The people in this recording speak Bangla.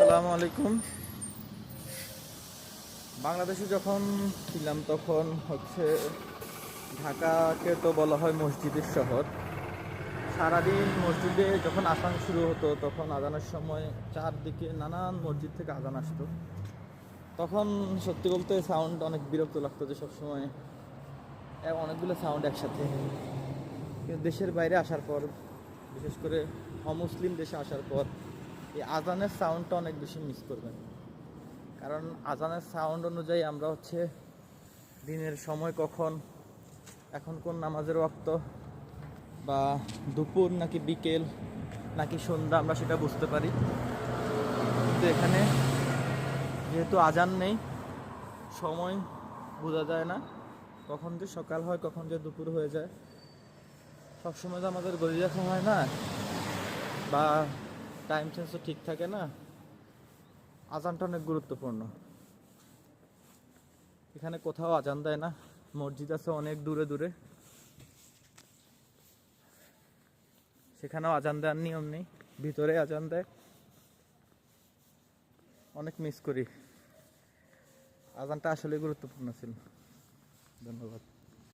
আসসালামু আলাইকুম। বাংলাদেশে যখন ছিলাম তখন ঢাকাকে তো বলা হয় মসজিদের শহর। সারাদিন মসজিদে যখন আজান শুরু হতো তখন আজানের সময় চারদিকে নানান মসজিদ থেকে আজান আসতো। তখন সত্যি বলতে সাউন্ড অনেক বিরক্ত লাগতো যে সবসময় অনেকগুলো সাউন্ড একসাথে। কিন্তু দেশের বাইরে আসার পর, বিশেষ করে অমুসলিম দেশে আসার পর, এই আজানের সাউন্ডটা অনেক বেশি মিস করবেন। কারণ আজানের সাউন্ড অনুযায়ী আমরা দিনের সময় কখন, এখন কোন নামাজের ওয়াক্ত, বা দুপুর নাকি বিকেল নাকি সন্ধ্যা, আমরা সেটা বুঝতে পারি। কিন্তু এখানে যেহেতু আজান নেই, সময় বোঝা যায় না, কখন যে সকাল হয় কখন যে দুপুর হয়ে যায়। সবসময় তো আমাদের গড়ি রাখা হয় না, বা টাইম সেন্সও ঠিক থাকে না। আজানটা অনেক গুরুত্বপূর্ণ। এখানে কোথাও আজান দেয় না, মসজিদ আছে অনেক দূরে দূরে, সেখানেও আজান দেওয়ার নিয়ম নেই, ভিতরে আজান দেয়। অনেক মিস করি। আজানটা আসলে গুরুত্বপূর্ণ ছিল। ধন্যবাদ।